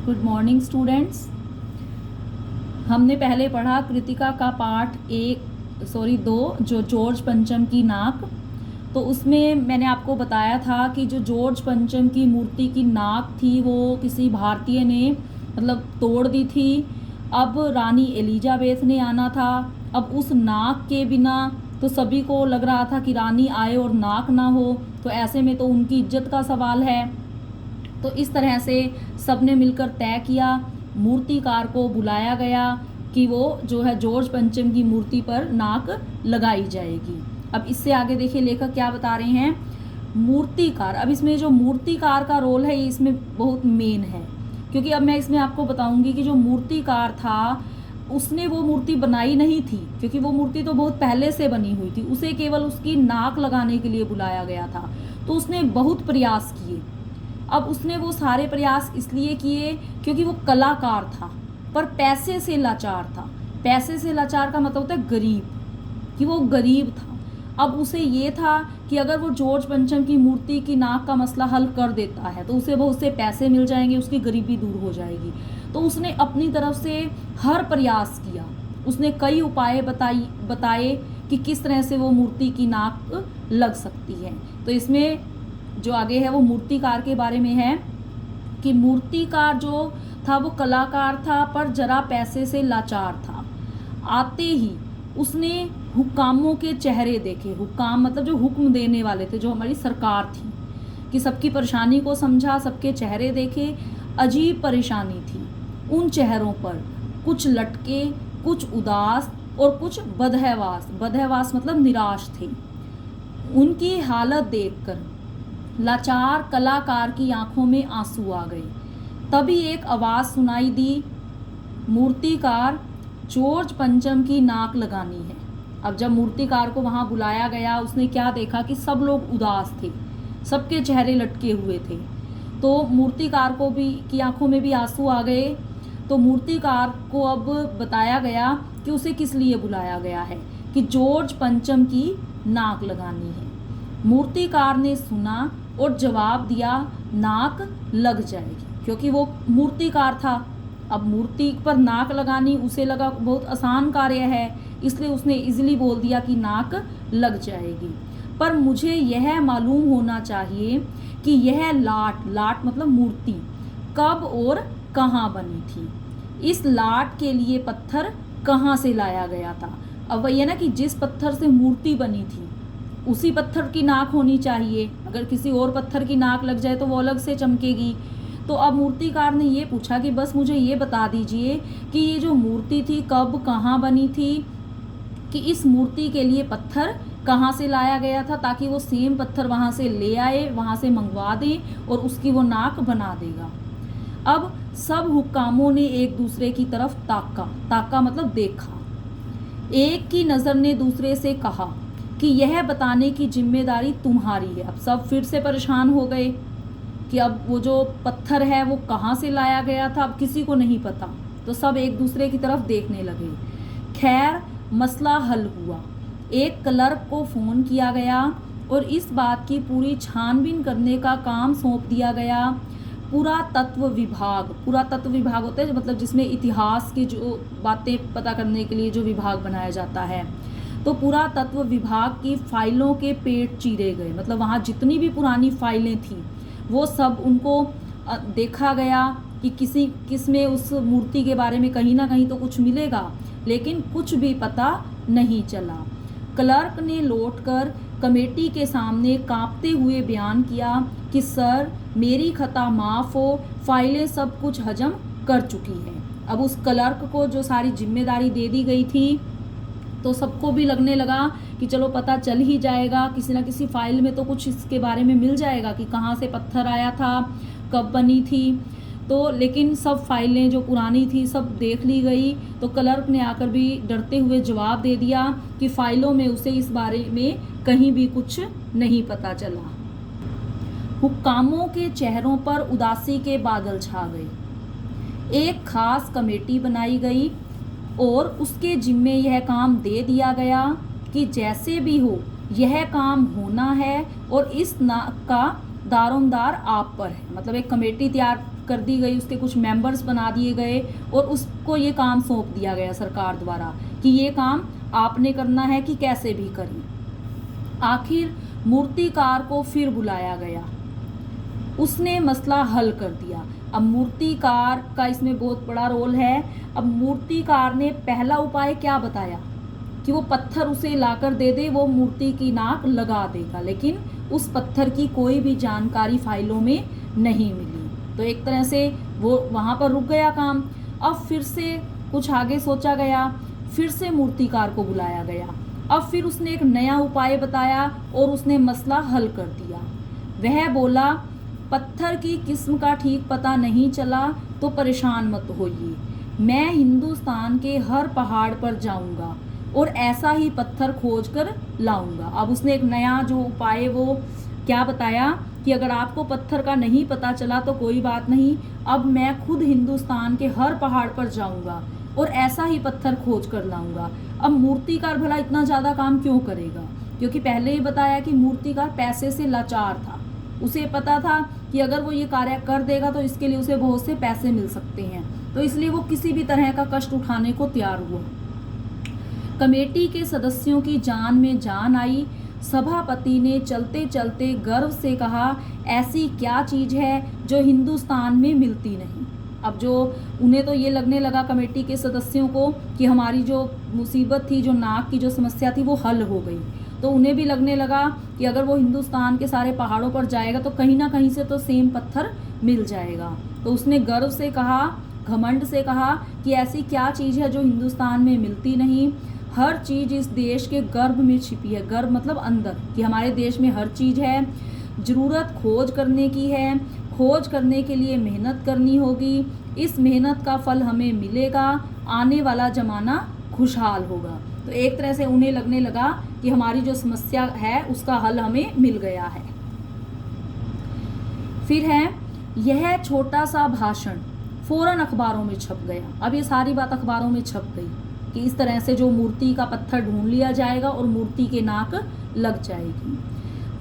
Good morning students. हमने पहले पढ़ा कृतिका का पाठ 2 जो जॉर्ज पंचम की नाक। तो उसमें मैंने आपको बताया था कि जो जॉर्ज पंचम की मूर्ति की नाक थी वो किसी भारतीय ने तोड़ दी थी। अब रानी एलिजाबेथ ने आना था। अब उस नाक के बिना तो सभी को लग रहा था कि रानी आए और नाक ना हो, तो ऐसे में तो उनकी इज्जत का सवाल है। तो इस तरह से सबने मिलकर तय किया, मूर्तिकार को बुलाया गया कि वो जो है जॉर्ज पंचम की मूर्ति पर नाक लगाई जाएगी। अब इससे आगे देखिए लेखक क्या बता रहे हैं। मूर्तिकार, अब इसमें जो मूर्तिकार का रोल है ये इसमें बहुत मेन है, क्योंकि अब मैं इसमें आपको बताऊंगी कि जो मूर्तिकार था उसने वो मूर्ति बनाई नहीं थी, क्योंकि वो मूर्ति तो बहुत पहले से बनी हुई थी। उसे केवल उसकी नाक लगाने के लिए बुलाया गया था। तो उसने बहुत प्रयास किए। अब उसने वो सारे प्रयास इसलिए किए क्योंकि वो कलाकार था, पर पैसे से लाचार था। पैसे से लाचार का मतलब होता है गरीब, कि वो गरीब था। अब उसे ये था कि अगर वो जॉर्ज पंचम की मूर्ति की नाक का मसला हल कर देता है तो उसे बहुत से पैसे मिल जाएंगे, उसकी गरीबी दूर हो जाएगी। तो उसने अपनी तरफ से हर प्रयास किया। उसने कई उपाय बताए कि किस तरह से वो मूर्ति की नाक लग सकती है। तो इसमें जो आगे है वो मूर्तिकार के बारे में है कि मूर्तिकार जो था वो कलाकार था, पर जरा पैसे से लाचार था। आते ही उसने हुक्कामों के चेहरे देखे। हुक्काम मतलब जो हुक्म देने वाले थे, जो हमारी सरकार थी, कि सबकी परेशानी को समझा, सबके चेहरे देखे। अजीब परेशानी थी उन चेहरों पर, कुछ लटके, कुछ उदास और कुछ बदहवास। बदहवास मतलब निराश थे। उनकी हालत देखकर लाचार कलाकार की आंखों में आंसू आ गए। तभी एक आवाज़ सुनाई दी, मूर्तिकार, जॉर्ज पंचम की नाक लगानी है। अब जब मूर्तिकार को वहाँ बुलाया गया, उसने क्या देखा कि सब लोग उदास थे, सबके चेहरे लटके हुए थे। तो मूर्तिकार को भी की आंखों में भी आंसू आ गए। तो मूर्तिकार को अब बताया गया कि उसे किस लिए बुलाया गया है, कि जॉर्ज पंचम की नाक लगानी है। मूर्तिकार ने सुना और जवाब दिया, नाक लग जाएगी, क्योंकि वो मूर्तिकार था। अब मूर्ति पर नाक लगानी उसे लगा बहुत आसान कार्य है, इसलिए उसने इजीली बोल दिया कि नाक लग जाएगी। पर मुझे यह मालूम होना चाहिए कि यह लाट मतलब मूर्ति कब और कहाँ बनी थी। इस लाट के लिए पत्थर कहाँ से लाया गया था। अब वही है ना कि जिस पत्थर से मूर्ति बनी थी उसी पत्थर की नाक होनी चाहिए। अगर किसी और पत्थर की नाक लग जाए तो वो अलग से चमकेगी। तो अब मूर्तिकार ने ये पूछा कि बस मुझे ये बता दीजिए कि ये जो मूर्ति थी कब कहाँ बनी थी, कि इस मूर्ति के लिए पत्थर कहाँ से लाया गया था, ताकि वो सेम पत्थर वहाँ से ले आए, वहाँ से मंगवा दे और उसकी वो नाक बना देगा। अब सब हुक्कामों ने एक दूसरे की तरफ ताका मतलब देखा। एक की नज़र ने दूसरे से कहा कि यह बताने की जिम्मेदारी तुम्हारी है। अब सब फिर से परेशान हो गए कि अब वो जो पत्थर है वो कहाँ से लाया गया था, अब किसी को नहीं पता। तो सब एक दूसरे की तरफ देखने लगे। खैर मसला हल हुआ। एक क्लर्क को फ़ोन किया गया और इस बात की पूरी छानबीन करने का काम सौंप दिया गया। पुरातत्व विभाग होता है मतलब जिसमें इतिहास की जो बातें पता करने के लिए जो विभाग बनाया जाता है। तो पुरातत्व विभाग की फाइलों के पेट चीरे गए, मतलब वहाँ जितनी भी पुरानी फाइलें थी वो सब उनको देखा गया कि किस में उस मूर्ति के बारे में कहीं ना कहीं तो कुछ मिलेगा, लेकिन कुछ भी पता नहीं चला। क्लर्क ने लौटकर कमेटी के सामने कांपते हुए बयान किया कि सर मेरी खता माफ़ हो, फाइलें सब कुछ हजम कर चुकी हैं। अब उस क्लर्क को जो सारी जिम्मेदारी दे दी गई थी तो सबको भी लगने लगा कि चलो पता चल ही जाएगा, किसी ना किसी फाइल में तो कुछ इसके बारे में मिल जाएगा कि कहाँ से पत्थर आया था, कब बनी थी। तो लेकिन सब फाइलें जो पुरानी थी सब देख ली गई। तो क्लर्क ने आकर भी डरते हुए जवाब दे दिया कि फाइलों में उसे इस बारे में कहीं भी कुछ नहीं पता चला। हुक्कामों के चेहरों पर उदासी के बादल छा गए। एक खास कमेटी बनाई गई और उसके जिम्मे यह काम दे दिया गया कि जैसे भी हो यह काम होना है और इस नाक का दारोमदार आप पर है। मतलब एक कमेटी तैयार कर दी गई, उसके कुछ मेंबर्स बना दिए गए और उसको ये काम सौंप दिया गया सरकार द्वारा कि ये काम आपने करना है कि कैसे भी करें। आखिर मूर्तिकार को फिर बुलाया गया, उसने मसला हल कर दिया। अब मूर्तिकार का इसमें बहुत बड़ा रोल है। अब मूर्तिकार ने पहला उपाय क्या बताया कि वो पत्थर उसे लाकर दे दे, वो मूर्ति की नाक लगा देगा, लेकिन उस पत्थर की कोई भी जानकारी फाइलों में नहीं मिली। तो एक तरह से वो वहाँ पर रुक गया काम। अब फिर से कुछ आगे सोचा गया, फिर से मूर्तिकार को बुलाया गया। अब फिर उसने एक नया उपाय बताया और उसने मसला हल कर दिया। वह बोला, पत्थर की किस्म का ठीक पता नहीं चला तो परेशान मत होइए, मैं हिंदुस्तान के हर पहाड़ पर जाऊंगा और ऐसा ही पत्थर खोज कर लाऊंगा। अब उसने एक नया जो उपाय वो क्या बताया कि अगर आपको पत्थर का नहीं पता चला तो कोई बात नहीं, अब मैं खुद हिंदुस्तान के हर पहाड़ पर जाऊंगा और ऐसा ही पत्थर खोज कर लाऊंगा। अब मूर्तिकार भला इतना ज़्यादा काम क्यों करेगा, क्योंकि पहले ही बताया कि मूर्तिकार पैसे से लाचार था। उसे पता था कि अगर वो ये कार्य कर देगा तो इसके लिए उसे बहुत से पैसे मिल सकते हैं, तो इसलिए वो किसी भी तरह का कष्ट उठाने को तैयार हुआ। कमेटी के सदस्यों की जान में जान आई। सभापति ने चलते चलते गर्व से कहा, ऐसी क्या चीज़ है जो हिंदुस्तान में मिलती नहीं। अब जो उन्हें तो ये लगने लगा कमेटी के सदस्यों को कि हमारी जो मुसीबत थी, जो नाक की जो समस्या थी वो हल हो गई। तो उन्हें भी लगने लगा कि अगर वो हिंदुस्तान के सारे पहाड़ों पर जाएगा तो कहीं ना कहीं से तो सेम पत्थर मिल जाएगा। तो उसने गर्व से कहा, घमंड से कहा कि ऐसी क्या चीज़ है जो हिंदुस्तान में मिलती नहीं। हर चीज़ इस देश के गर्भ में छिपी है। गर्भ मतलब अंदर, कि हमारे देश में हर चीज़ है। ज़रूरत खोज करने की है, खोज करने के लिए मेहनत करनी होगी, इस मेहनत का फल हमें मिलेगा, आने वाला ज़माना खुशहाल होगा। तो एक तरह से उन्हें लगने लगा कि हमारी जो समस्या है उसका हल हमें मिल गया है। फिर है यह छोटा सा भाषण फौरन अखबारों में छप गया। अब ये सारी बात अखबारों में छप गई कि इस तरह से जो मूर्ति का पत्थर ढूंढ लिया जाएगा और मूर्ति के नाक लग जाएगी।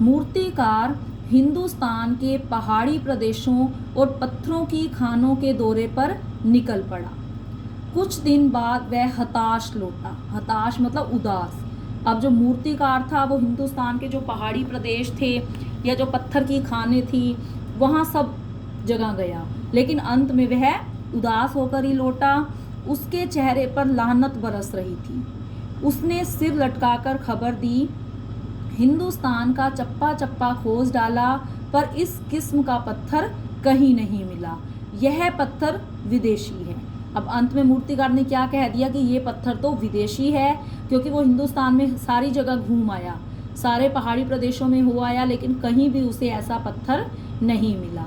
मूर्तिकार हिंदुस्तान के पहाड़ी प्रदेशों और पत्थरों की खानों के दौरे पर निकल पड़ा। कुछ दिन बाद वह हताश लौटा। हताश मतलब उदास। अब जो मूर्तिकार था वो हिंदुस्तान के जो पहाड़ी प्रदेश थे या जो पत्थर की खानें थी वहाँ सब जगह गया, लेकिन अंत में वह उदास होकर ही लौटा। उसके चेहरे पर लानत बरस रही थी। उसने सिर लटकाकर खबर दी, हिंदुस्तान का चप्पा चप्पा खोज डाला पर इस किस्म का पत्थर कहीं नहीं मिला, यह पत्थर विदेशी है। अब अंत में मूर्तिकार ने क्या कह दिया कि ये पत्थर तो विदेशी है, क्योंकि वो हिंदुस्तान में सारी जगह घूम आया, सारे पहाड़ी प्रदेशों में हो आया, लेकिन कहीं भी उसे ऐसा पत्थर नहीं मिला।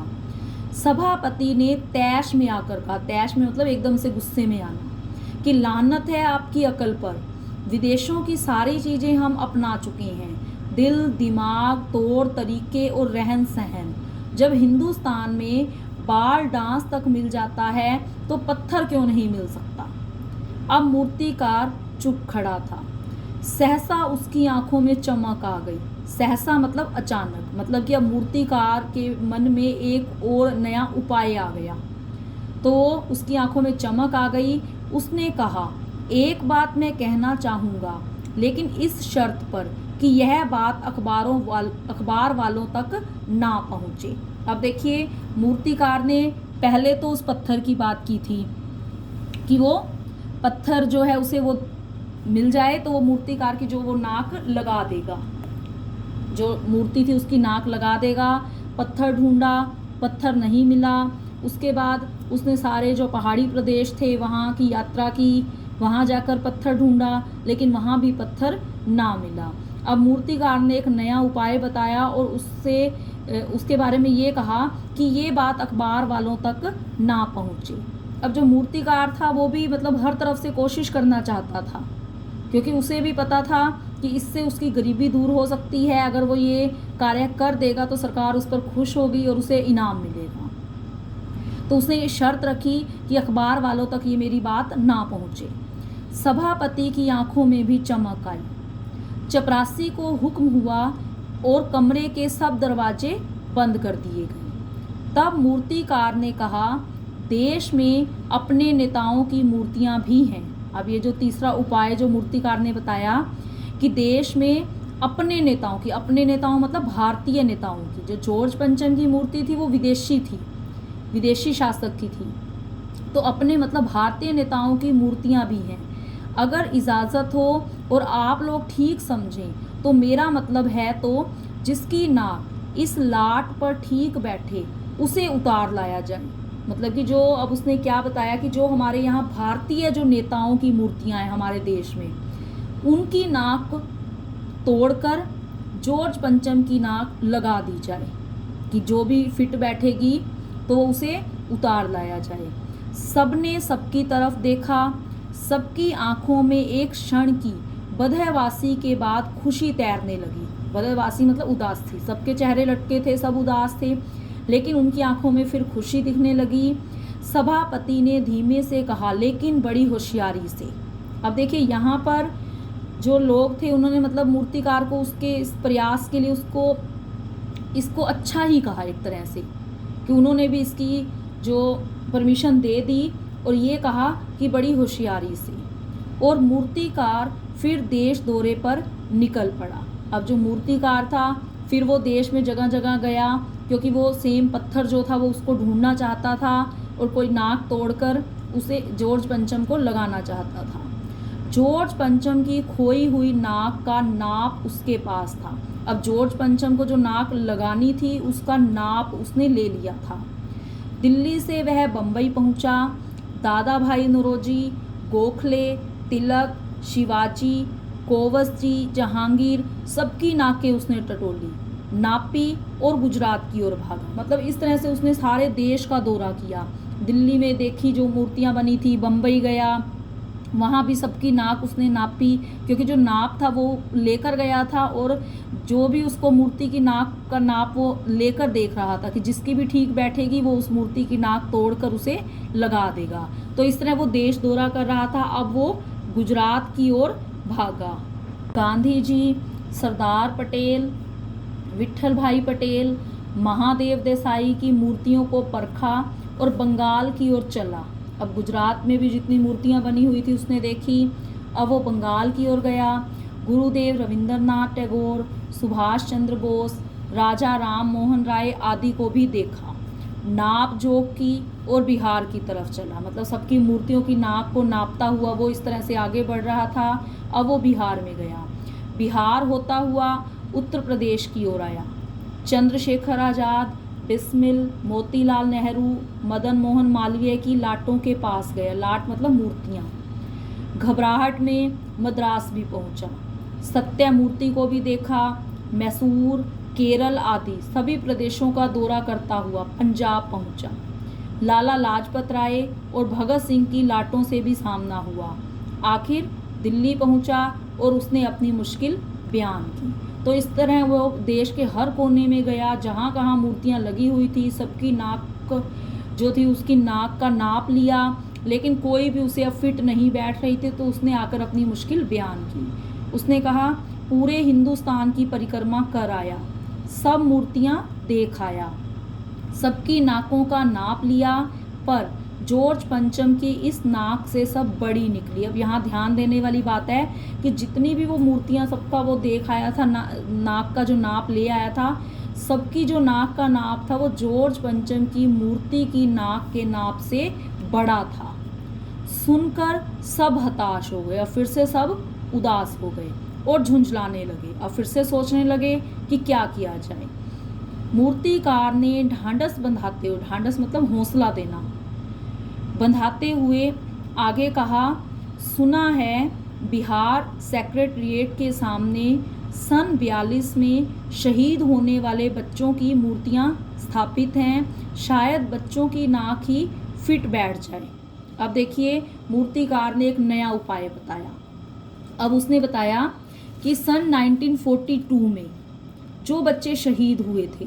सभापति ने तैश में आकर कहा, तैश में मतलब एकदम से गुस्से में आना, कि लानत है आपकी अकल पर, विदेशों की सारी चीज़ें हम अपना चुके हैं, दिल, दिमाग, तौर तरीके और रहन सहन। जब हिंदुस्तान में बाल डांस तक मिल जाता है तो पत्थर क्यों नहीं मिल सकता। अब मूर्तिकार चुप खड़ा था। सहसा उसकी आंखों में चमक आ गई। सहसा मतलब अचानक, मतलब कि अब मूर्तिकार के मन में एक और नया उपाय आ गया, तो उसकी आंखों में चमक आ गई। उसने कहा, एक बात मैं कहना चाहूँगा, लेकिन इस शर्त पर कि यह बात अखबार वालों तक ना पहुँचे। अब देखिए, मूर्तिकार ने पहले तो उस पत्थर की बात की थी कि वो पत्थर जो है उसे वो मिल जाए तो वो मूर्तिकार की जो वो नाक लगा देगा, जो मूर्ति थी उसकी नाक लगा देगा। पत्थर ढूंढा, पत्थर नहीं मिला। उसके बाद उसने सारे जो पहाड़ी प्रदेश थे वहाँ की यात्रा की, वहाँ जाकर पत्थर ढूंढा, लेकिन वहाँ भी पत्थर ना मिला। अब मूर्तिकार ने एक नया उपाय बताया और उसके बारे में ये कहा कि ये बात अखबार वालों तक ना पहुँचे। अब जो मूर्तिकार था वो भी मतलब हर तरफ से कोशिश करना चाहता था, क्योंकि उसे भी पता था कि इससे उसकी गरीबी दूर हो सकती है। अगर वो ये कार्य कर देगा तो सरकार उस पर खुश होगी और उसे इनाम मिलेगा। तो उसने ये शर्त रखी कि अखबार वालों तक ये मेरी बात ना पहुँचे। सभापति की आंखों में भी चमक आई। चपरासी को हुक्म हुआ और कमरे के सब दरवाजे बंद कर दिए गए। तब मूर्तिकार ने कहा, देश में अपने नेताओं की मूर्तियां भी हैं। अब ये जो तीसरा उपाय जो मूर्तिकार ने बताया कि देश में अपने नेताओं की, अपने नेताओं मतलब भारतीय नेताओं की, जो जॉर्ज पंचम की मूर्ति थी वो विदेशी थी, विदेशी शासक की थी, तो अपने मतलब भारतीय नेताओं की मूर्तियां भी हैं। अगर इजाज़त हो और आप लोग ठीक समझें तो मेरा मतलब है तो जिसकी नाक इस लाट पर ठीक बैठे उसे उतार लाया जाए। मतलब कि जो, अब उसने क्या बताया कि जो हमारे यहाँ भारतीय जो नेताओं की मूर्तियां हैं हमारे देश में, उनकी नाक तोड़कर जॉर्ज पंचम की नाक लगा दी जाए, कि जो भी फिट बैठेगी तो उसे उतार लाया जाए। सबने सबकी तरफ देखा, सबकी आंखों में एक क्षण की बदहवासी के बाद खुशी तैरने लगी। बदहवासी मतलब उदास थी, सबके चेहरे लटके थे, सब उदास थे, लेकिन उनकी आंखों में फिर खुशी दिखने लगी। सभापति ने धीमे से कहा, लेकिन बड़ी होशियारी से। अब देखिए यहाँ पर जो लोग थे उन्होंने मतलब मूर्तिकार को उसके इस प्रयास के लिए इसको अच्छा ही कहा एक तरह से, कि उन्होंने भी इसकी जो परमिशन दे दी और ये कहा कि बड़ी होशियारी से। और मूर्तिकार फिर देश दौरे पर निकल पड़ा। अब जो मूर्तिकार था फिर वो देश में जगह जगह गया, क्योंकि वो सेम पत्थर जो था वो उसको ढूंढना चाहता था और कोई नाक तोड़कर उसे जॉर्ज पंचम को लगाना चाहता था। जॉर्ज पंचम की खोई हुई नाक का नाप उसके पास था। अब जॉर्ज पंचम को जो नाक लगानी थी उसका नाप उसने ले लिया था। दिल्ली से वह बम्बई पहुंचा। दादा भाई नौरोजी, गोखले, तिलक, शिवाजी, कोवस जी, जहांगीर, सबकी नाकें उसने टटोली, नापी और गुजरात की ओर भागा। मतलब इस तरह से उसने सारे देश का दौरा किया। दिल्ली में देखी जो मूर्तियां बनी थी, बम्बई गया, वहाँ भी सबकी नाक उसने नापी, क्योंकि जो नाप था वो लेकर गया था और जो भी उसको मूर्ति की नाक का नाप वो लेकर देख रहा था कि जिसकी भी ठीक बैठेगी वो उस मूर्ति की नाक तोड़कर उसे लगा देगा। तो इस तरह वो देश दौरा कर रहा था। अब वो गुजरात की ओर भागा। गांधी जी, सरदार पटेल, विट्ठल भाई पटेल, महादेव देसाई की मूर्तियों को परखा और बंगाल की ओर चला। अब गुजरात में भी जितनी मूर्तियां बनी हुई थी उसने देखी। अब वो बंगाल की ओर गया। गुरुदेव रविंद्रनाथ टैगोर, सुभाष चंद्र बोस, राजा राम मोहन राय आदि को भी देखा। नाप जोख की और बिहार की तरफ चला। मतलब सबकी मूर्तियों की नाप को नापता हुआ वो इस तरह से आगे बढ़ रहा था। अब वो बिहार में गया। बिहार होता हुआ उत्तर प्रदेश की ओर आया। चंद्रशेखर आज़ाद, बिस्मिल, मोतीलाल नेहरू, मदन मोहन मालवीय की लाटों के पास गया। लाट मतलब मूर्तियाँ। घबराहट में मद्रास भी पहुंचा। सत्यमूर्ति को भी देखा। मैसूर, केरल आदि सभी प्रदेशों का दौरा करता हुआ पंजाब पहुंचा। लाला लाजपत राय और भगत सिंह की लाटों से भी सामना हुआ। आखिर दिल्ली पहुंचा और उसने अपनी मुश्किल बयान की। तो इस तरह वो देश के हर कोने में गया, जहाँ कहाँ मूर्तियाँ लगी हुई थी सबकी नाक जो थी उसकी नाक का नाप लिया, लेकिन कोई भी उसे अब फिट नहीं बैठ रही थी। तो उसने आकर अपनी मुश्किल बयान की। उसने कहा, पूरे हिंदुस्तान की परिक्रमा कर आया, सब मूर्तियाँ देख आया, सबकी नाकों का नाप लिया, पर जॉर्ज पंचम की इस नाक से सब बड़ी निकली। अब यहाँ ध्यान देने वाली बात है कि जितनी भी वो मूर्तियाँ सबका वो देख आया था, नाक का जो नाप ले आया था, सबकी जो नाक का नाप था वो जॉर्ज पंचम की मूर्ति की नाक के नाप से बड़ा था। सुनकर सब हताश हो गए और फिर से सब उदास हो गए और झुंझलाने लगे। अब फिर से सोचने लगे कि क्या किया जाए। मूर्तिकार ने ढांढस बंधाते हुए, ढांढस मतलब हौसला देना, बंधाते हुए आगे कहा, सुना है बिहार सेक्रेटरिएट के सामने सन 42 में शहीद होने वाले बच्चों की मूर्तियां स्थापित हैं, शायद बच्चों की नाक ही फिट बैठ जाए। अब देखिए मूर्तिकार ने एक नया उपाय बताया। अब उसने बताया कि सन 1942 में जो बच्चे शहीद हुए थे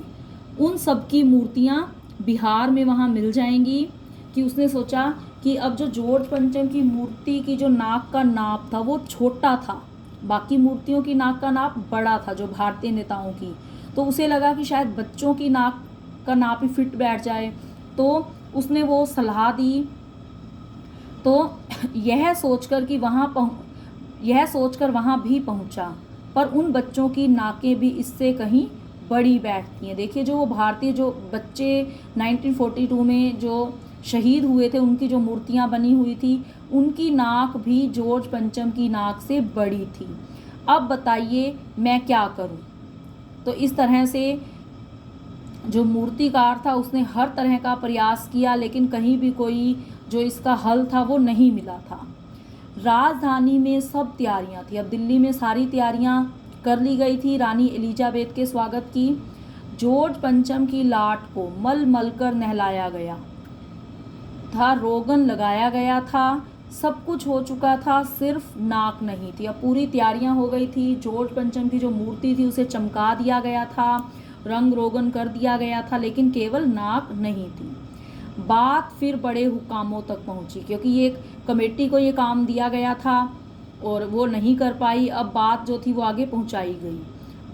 उन सब की मूर्तियाँ बिहार में वहाँ मिल जाएंगी। कि उसने सोचा कि अब जो जॉर्ज पंचम की मूर्ति की जो नाक का नाप था वो छोटा था, बाकी मूर्तियों की नाक का नाप बड़ा था जो भारतीय नेताओं की, तो उसे लगा कि शायद बच्चों की नाक का नाप ही फिट बैठ जाए। तो उसने वो सलाह दी। तो यह सोचकर वहाँ भी पहुँचा, पर उन बच्चों की नाकें भी इससे कहीं बड़ी बैठती हैं। देखिए, जो वो भारतीय जो बच्चे 1942 में जो शहीद हुए थे, उनकी जो मूर्तियाँ बनी हुई थी, उनकी नाक भी जॉर्ज पंचम की नाक से बड़ी थी। अब बताइए मैं क्या करूं? तो इस तरह से जो मूर्तिकार था उसने हर तरह का प्रयास किया, लेकिन कहीं भी कोई जो इसका हल था वो नहीं मिला था। राजधानी में सब तैयारियां थी। अब दिल्ली में सारी तैयारियां कर ली गई थी रानी एलिजाबेथ के स्वागत की। जॉर्ज पंचम की लाट को मल मल कर नहलाया गया था, रोगन लगाया गया था, सब कुछ हो चुका था, सिर्फ नाक नहीं थी। अब पूरी तैयारियां हो गई थी। जॉर्ज पंचम की जो मूर्ति थी उसे चमका दिया गया था, रंग रोगन कर दिया गया था, लेकिन केवल नाक नहीं थी। बात फिर बड़े हुकामों तक पहुंची, क्योंकि ये कमेटी को ये काम दिया गया था और वो नहीं कर पाई। अब बात जो थी वो आगे पहुंचाई गई।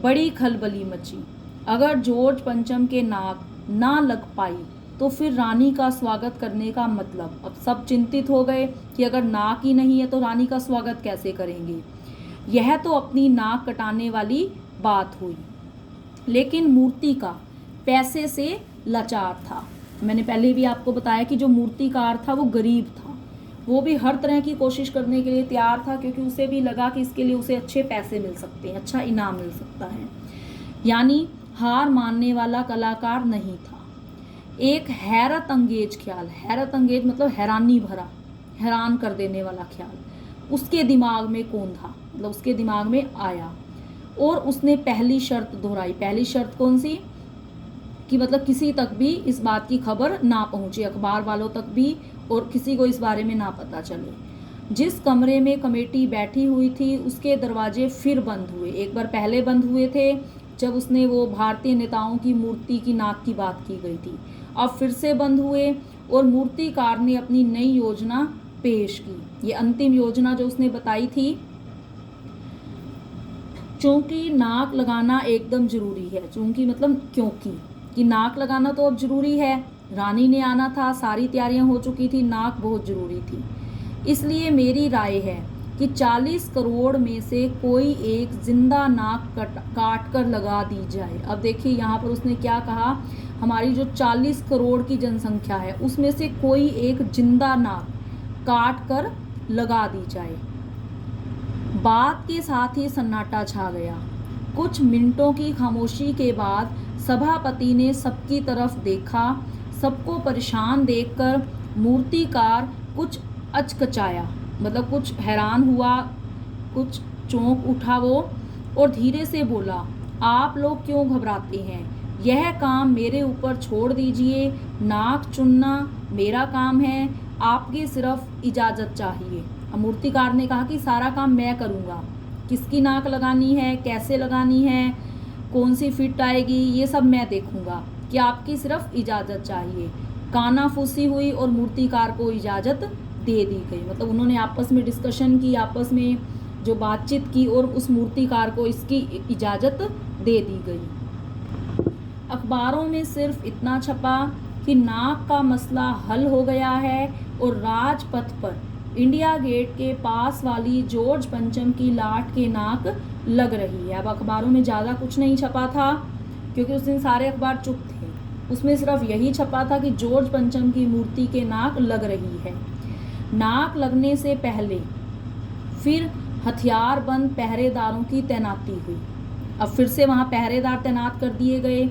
बड़ी खलबली मची। अगर जॉर्ज पंचम के नाक ना लग पाई तो फिर रानी का स्वागत करने का मतलब। अब सब चिंतित हो गए कि अगर नाक ही नहीं है तो रानी का स्वागत कैसे करेंगे। यह तो अपनी नाक कटाने वाली बात हुई। लेकिन मूर्तिकार पैसे से लाचार था। मैंने पहले भी आपको बताया कि जो मूर्तिकार था वो गरीब था। वो भी हर तरह की कोशिश करने के लिए तैयार था, क्योंकि उसे भी लगा कि इसके लिए उसे अच्छे पैसे मिल सकते हैं, अच्छा इनाम मिल सकता है। यानी हार मानने वाला कलाकार नहीं था। एक हैरत अंगेज ख्याल, हैरत अंगेज मतलब हैरानी भरा, हैरान कर देने वाला ख्याल उसके दिमाग में कौंधा, मतलब उसके दिमाग में आया और उसने पहली शर्त दोहराई। पहली शर्त कौन सी? कि मतलब किसी तक भी इस बात की खबर ना पहुंचे, अखबार वालों तक भी, और किसी को इस बारे में ना पता चले। जिस कमरे में कमेटी बैठी हुई थी उसके दरवाजे फिर बंद हुए। एक बार पहले बंद हुए थे जब उसने वो भारतीय नेताओं की मूर्ति की नाक की बात की गई थी, अब फिर से बंद हुए और मूर्तिकार ने अपनी नई योजना पेश की। ये अंतिम योजना जो उसने बताई थी, चूंकि नाक लगाना एकदम जरूरी है, चूंकि मतलब क्योंकि कि नाक लगाना तो अब जरूरी है, रानी ने आना था, सारी तैयारियां हो चुकी थी, नाक बहुत जरूरी थी। इसलिए मेरी राय है कि 40 करोड़ में से कोई एक जिंदा नाक काट कर लगा दी जाए। अब देखिए यहाँ पर उसने क्या कहा, हमारी जो 40 करोड़ की जनसंख्या है उसमें से कोई एक जिंदा नाक काट कर लगा दी जाए। बात के साथ ही सन्नाटा छा गया। कुछ मिनटों की खामोशी के बाद सभापति ने सबकी तरफ देखा। सबको परेशान देखकर मूर्तिकार कुछ अचकचाया, मतलब कुछ हैरान हुआ, कुछ चौंक उठा वो, और धीरे से बोला, आप लोग क्यों घबराते हैं? यह काम मेरे ऊपर छोड़ दीजिए। नाक चुनना मेरा काम है, आपकी सिर्फ इजाज़त चाहिए। मूर्तिकार ने कहा कि सारा काम मैं करूँगा, किसकी नाक लगानी है, कैसे लगानी है, कौन सी फिट आएगी, ये सब मैं देखूँगा, कि आपकी सिर्फ इजाज़त चाहिए। कानाफूसी हुई और मूर्तिकार को इजाज़त दे दी गई। मतलब उन्होंने आपस में डिस्कशन की, आपस में जो बातचीत की, और उस मूर्तिकार को इसकी इजाज़त दे दी गई। अखबारों में सिर्फ इतना छपा कि नाक का मसला हल हो गया है और राजपथ पर इंडिया गेट के पास वाली जॉर्ज पंचम की लाट के नाक लग रही है। अब अखबारों में ज़्यादा कुछ नहीं छपा था, क्योंकि उस दिन सारे अखबार चुप थे। उसमें सिर्फ यही छपा था कि जॉर्ज पंचम की मूर्ति के नाक लग रही है। नाक लगने से पहले फिर हथियारबंद पहरेदारों की तैनाती हुई। अब फिर से वहाँ पहरेदार तैनात कर दिए गए।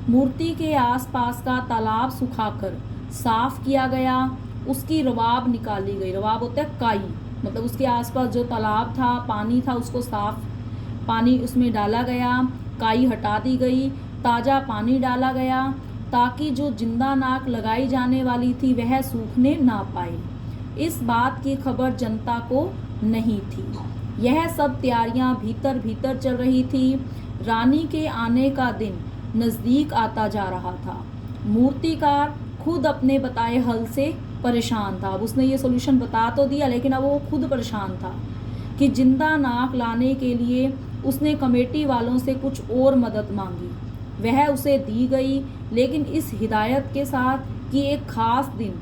मूर्ति के आसपास का तालाब सुखाकर साफ किया गया, उसकी रवाब निकाली गई। रवाब होता है काई, मतलब उसके आसपास जो तालाब था, पानी था, उसको साफ पानी उसमें डाला गया, काई हटा दी गई, ताज़ा पानी डाला गया, ताकि जो जिंदा नाक लगाई जाने वाली थी वह सूखने ना पाए। इस बात की खबर जनता को नहीं थी। यह सब तैयारियां भीतर भीतर चल रही थी। रानी के आने का दिन नज़दीक आता जा रहा था। मूर्तिकार खुद अपने बताए हल से परेशान था। अब उसने ये सोल्यूशन बता तो दिया, लेकिन अब वो खुद परेशान था कि जिंदा नाक लाने के लिए उसने कमेटी वालों से कुछ और मदद मांगी। वह उसे दी गई, लेकिन इस हिदायत के साथ कि एक खास दिन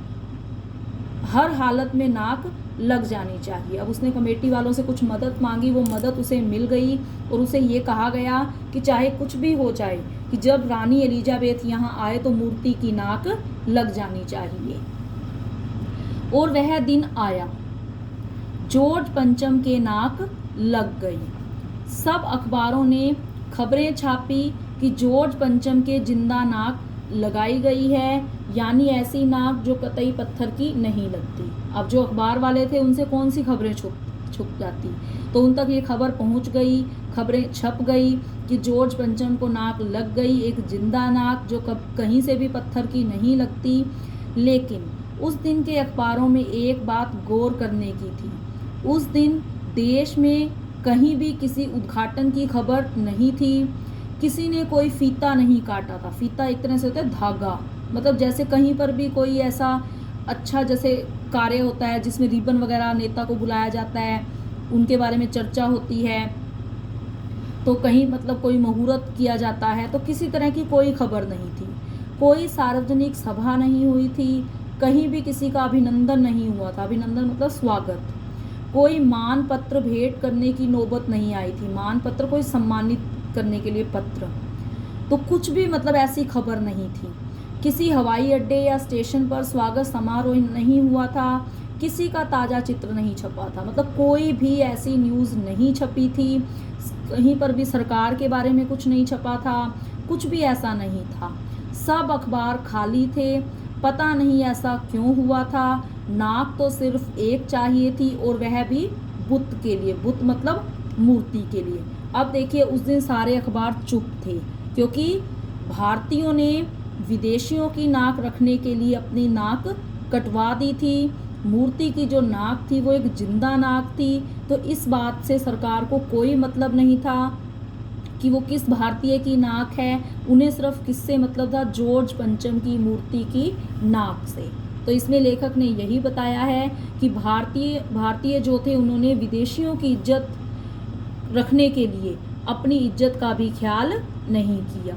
हर हालत में नाक लग जानी चाहिए। अब उसने कमेटी वालों से कुछ मदद मांगी, वो मदद उसे मिल गई और उसे ये कहा गया कि चाहे कुछ भी हो जाए कि जब रानी एलिजाबेथ यहाँ आए तो मूर्ति की नाक लग जानी चाहिए। और वह दिन आया, जॉर्ज पंचम के नाक लग गई। सब अखबारों ने खबरें छापी कि जॉर्ज पंचम के जिंदा नाक लगाई गई है, यानी ऐसी नाक जो कतई पत्थर की नहीं लगती। अब जो अखबार वाले थे उनसे कौन सी खबरें छुप जाती, तो उन तक ये खबर पहुंच गई, खबरें छप गई कि जॉर्ज पंचम को नाक लग गई, एक जिंदा नाक जो कहीं से भी पत्थर की नहीं लगती। लेकिन उस दिन के अखबारों में एक बात गौर करने की थी, उस दिन देश में कहीं भी किसी उद्घाटन की खबर नहीं थी, किसी ने कोई फीता नहीं काटा था। फीता एक तरह से होता है धागा, मतलब जैसे कहीं पर भी कोई ऐसा अच्छा जैसे कार्य होता है जिसमें रिबन वगैरह नेता को बुलाया जाता है, उनके बारे में चर्चा होती है, तो कहीं मतलब कोई मुहूर्त किया जाता है, तो किसी तरह की कोई खबर नहीं थी। कोई सार्वजनिक सभा नहीं हुई थी, कहीं भी किसी का अभिनंदन नहीं हुआ था। अभिनंदन मतलब स्वागत। कोई मान पत्र भेंट करने की नौबत नहीं आई थी। मान पत्र कोई सम्मानित करने के लिए पत्र, तो कुछ भी मतलब ऐसी खबर नहीं थी। किसी हवाई अड्डे या स्टेशन पर स्वागत समारोह नहीं हुआ था, किसी का ताज़ा चित्र नहीं छपा था, मतलब कोई भी ऐसी न्यूज़ नहीं छपी थी, कहीं पर भी सरकार के बारे में कुछ नहीं छपा था, कुछ भी ऐसा नहीं था। सब अखबार खाली थे। पता नहीं ऐसा क्यों हुआ था। नाक तो सिर्फ एक चाहिए थी और वह भी बुत के लिए, बुत मतलब मूर्ति के लिए। अब देखिए उस दिन सारे अखबार चुप थे, क्योंकि भारतीयों ने विदेशियों की नाक रखने के लिए अपनी नाक कटवा दी थी। मूर्ति की जो नाक थी वो एक जिंदा नाक थी, तो इस बात से सरकार को कोई मतलब नहीं था कि वो किस भारतीय की नाक है। उन्हें सिर्फ किससे मतलब था, जॉर्ज पंचम की मूर्ति की नाक से। तो इसमें लेखक ने यही बताया है कि भारतीय जो थे उन्होंने विदेशियों की इज्जत रखने के लिए अपनी इज्जत का भी ख्याल नहीं किया।